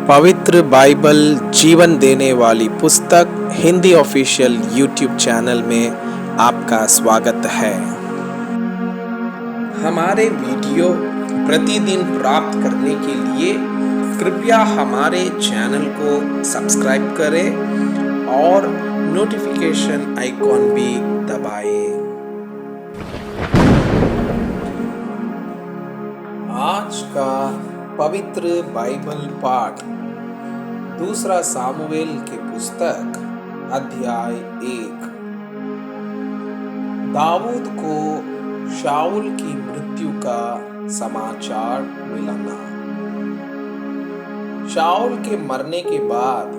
पवित्र बाइबल जीवन देने वाली पुस्तक हिंदी ऑफिशियल यूट्यूब चैनल में आपका स्वागत है। हमारे वीडियो प्रतिदिन प्राप्त करने के लिए कृपया हमारे चैनल को सब्सक्राइब करें और नोटिफिकेशन आइकॉन भी दबाएं। आज का पवित्र बाइबल पाठ दूसरा सामुएल की पुस्तक अध्याय 1। दाऊद को शाऊल की मृत्यु का समाचार मिलना। शाऊल के मरने के बाद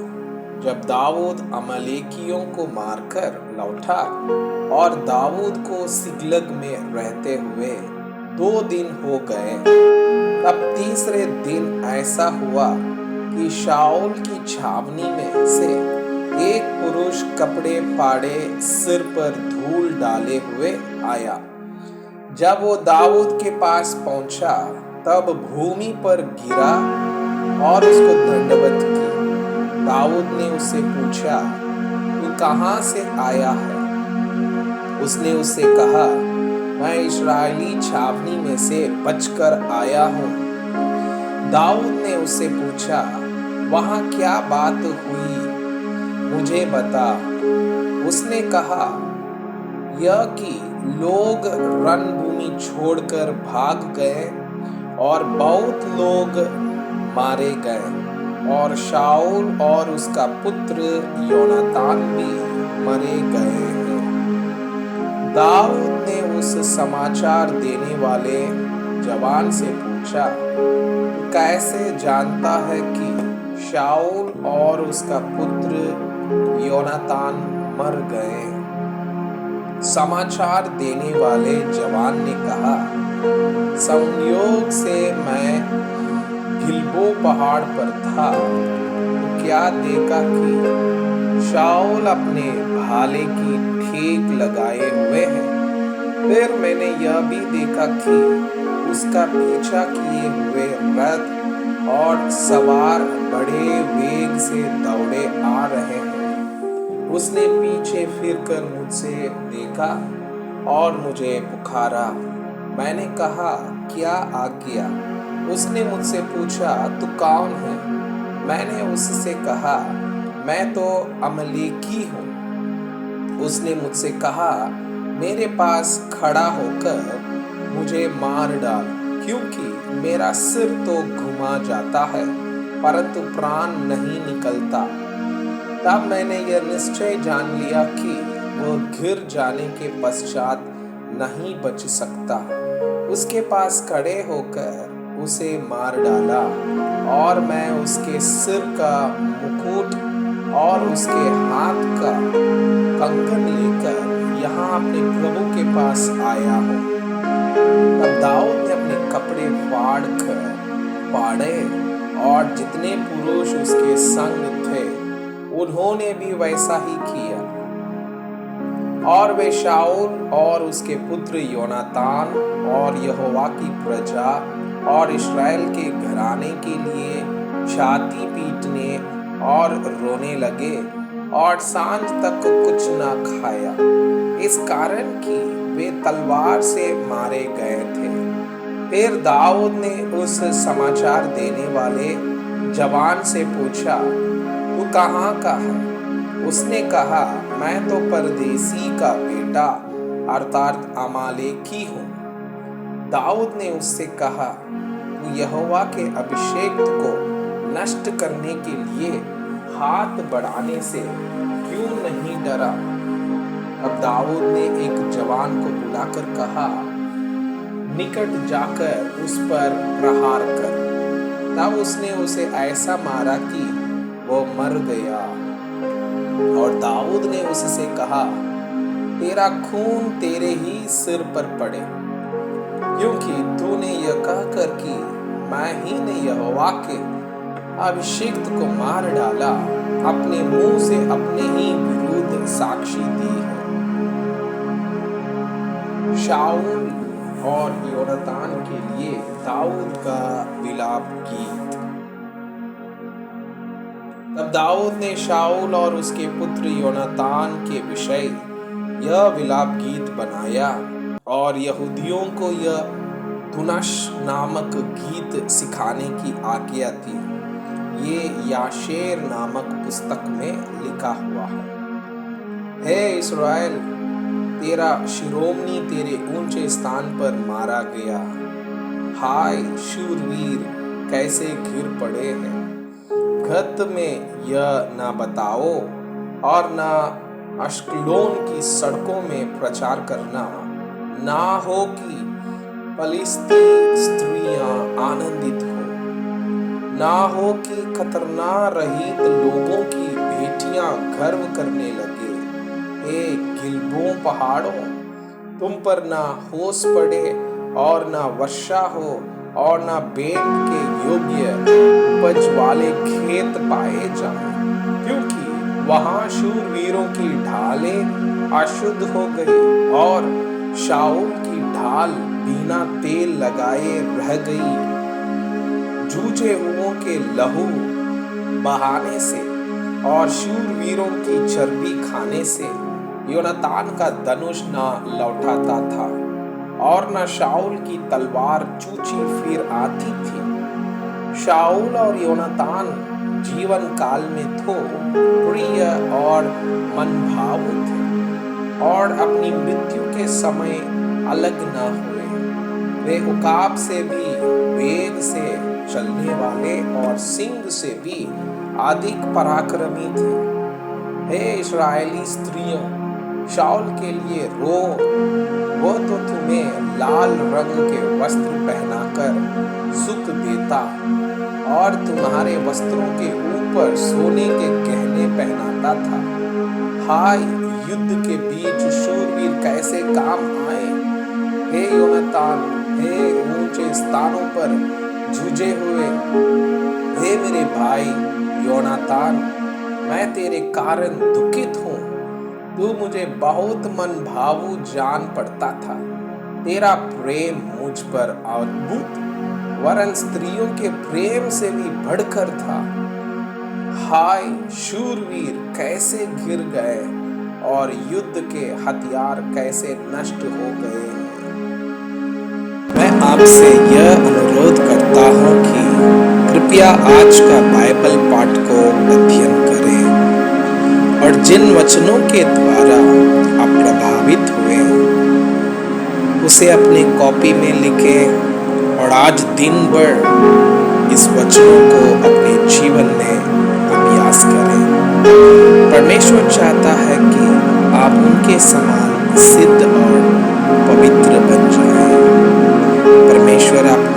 जब दाऊद अमलेकियों को मारकर लौटा और दाऊद को सिकलग में रहते हुए 2 दिन हो गए, तब तीसरे दिन ऐसा हुआ कि शाऊल की छावनी में से एक पुरुष कपड़े फाड़े सिर पर धूल डाले हुए आया। जब वो दाऊद के पास पहुंचा तब भूमि पर गिरा और उसको दंडवत की। दाऊद ने उससे पूछा, तू कहां से आया है? उसने उससे कहा, मैं इस्राएली छावनी में से बचकर आया हूं। दाऊद ने उससे पूछा, वहां क्या बात हुई, मुझे बता। उसने कहा, यह कि लोग रणभूमि छोड़कर भाग गए और बहुत लोग मारे गए और शाऊल और उसका पुत्र योनातान भी मरे गए हैं। दाऊद ने उस समाचार देने वाले जवान से पूछा, तू कैसे जानता है कि शाऊल और उसका पुत्र योनातान मर गए? समाचार देने वाले जवान ने कहा, संयोग से मैं गिलबो पहाड़ पर था, तो क्या देखा कि शाऊल अपने भाले की ठेक लगाए हुए हैं। फिर मैंने यह भी देखा कि उसका पीछा किए हुए रथ और सवार बड़े वेग से दौड़े आ रहे हैं। उसने पीछे फिरकर मुझसे देखा और मुझे पुकारा। मैंने कहा, क्या आज्ञा? उसने मुझसे पूछा, तू कौन है? मैंने उससे कहा, मैं तो अमलेकी हूँ। उसने मुझसे कहा, मेरे पास खड़ा होकर मुझे मार डाल, क्योंकि मेरा सिर तो घुमा जाता है परंतु प्राण नहीं निकलता। तब मैंने यह निश्चय जान लिया कि वह घिर जाने के पश्चात नहीं बच सकता। उसके पास खड़े होकर उसे मार डाला और मैं उसके सिर का मुकुट और उसके हाथ का कंगन लेकर यहाँ अपने प्रभु के पास आया हूँ। तब दाऊद ने अपने कपड़े फाड़े और जितने पुरुष उसके संग थे उन्होंने भी वैसा ही किया। और वे शाऊल और उसके पुत्र योनातान और यहोवा की प्रजा और इस्राएल के घराने के लिए छाती पीटने और रोने लगे और सांझ तक कुछ न खाया, इस कारण कि वे तलवार से मारे गए थे। फिर दाऊद ने उस समाचार देने वाले जवान से पूछा, तू कहाँ का है? उसने कहा, मैं तो परदेसी का बेटा अर्थात अमालेकी हूँ। दाऊद ने उससे कहा, तू यहोवा के अभिषेक्त को नष्ट करने के लिए हाथ बढ़ाने से क्यों नहीं डरा? अब दाऊद ने एक जवान को बुलाकर कहा, निकट जाकर उस पर प्रहार कर। तब उसने उसे ऐसा मारा कि वो मर गया। और दाऊद ने उससे कहा, तेरा खून तेरे ही सिर पर पड़े, क्योंकि तूने यह कहकर कि मैं ही ने यहोवा के अभिषिक्त को मार डाला, अपने मुंह से अपने ही विरुद्ध साक्षी दी है। शाऊल और योनातान के लिए दाऊद का विलाप गीत। तब दाऊद ने शाऊल और उसके पुत्र योनातान के विषय यह विलाप गीत बनाया और यहूदियों को यह दुनश नामक गीत सिखाने की आज्ञा थी। ये याशेर नामक पुस्तक में लिखा हुआ है। हे इस्राएल, तेरा शिरोमणि तेरे ऊंचे स्थान पर मारा गया। हाय शूरवीर, कैसे गिर पड़े हैं। गत में यह न बताओ और न अश्कलोन की सड़कों में प्रचार करना, ना हो कि फलिस्ती स्त्रियां आनंदित हो, ना हो कि खतरना रहित लोगों की बेटियां गर्व करने लगे। हे गिलबों पहाड़ों, तुम पर ना ओस पड़े और ना वर्षा हो और ना बेंट के योग्य उपज वाले खेत पाए जाएं, क्योंकि वहां शूरवीरों की ढालें अशुद्ध हो गई और शाऊल की ढाल बिना तेल लगाए रह गई। जूझे हुओं के लहू बहाने से और शूरवीरों की चर्बी खाने से योनातान का धनुष न लौटाता था और न शाऊल की तलवार चूची फिर आती थी। शाऊल और योनातान जीवन काल में तो प्रिय और मनभावु थे और अपनी मृत्यु के समय अलग न हुए। वे उकाब से भी वेग से चलने वाले और सिंह से भी अधिक पराक्रमी थे। हे इस्राएली स्त्रियों, शाऊल के लिए रो, वो तो तुम्हें लाल रंग के वस्त्र पहनाकर सुख देता और तुम्हारे वस्त्रों के ऊपर सोने के गहने पहनाता था। हाय युद्ध के बीच शूरवीर कैसे काम आए। हे योनातान, हे ऊंचे स्थानों पर जूझे हुए, हे मेरे भाई योनातान, मैं तेरे कारण दुखित हूँ। तू मुझे बहुत मन भावु जान पड़ता था। तेरा प्रेम मुझ पर अद्भुत वरन स्त्रियों के प्रेम से भी बढ़कर था। हाय शूरवीर कैसे गिर गए और युद्ध के हथियार कैसे नष्ट हो गए हैं। मैं आपसे यह अनुरोध करता हूँ कि कृपया आज का बाइबल पाठ को अध्ययन करें और जिन वचनों के द्वारा आप प्रभावित हुए उसे अपने कॉपी में लिखें और आज दिन भर इस वचनों को अपने जीवन में अभ्यास करें। परमेश्वर चाहता है कि आप उनके समान सिद्ध और पवित्र बन जाएं। परमेश्वर आप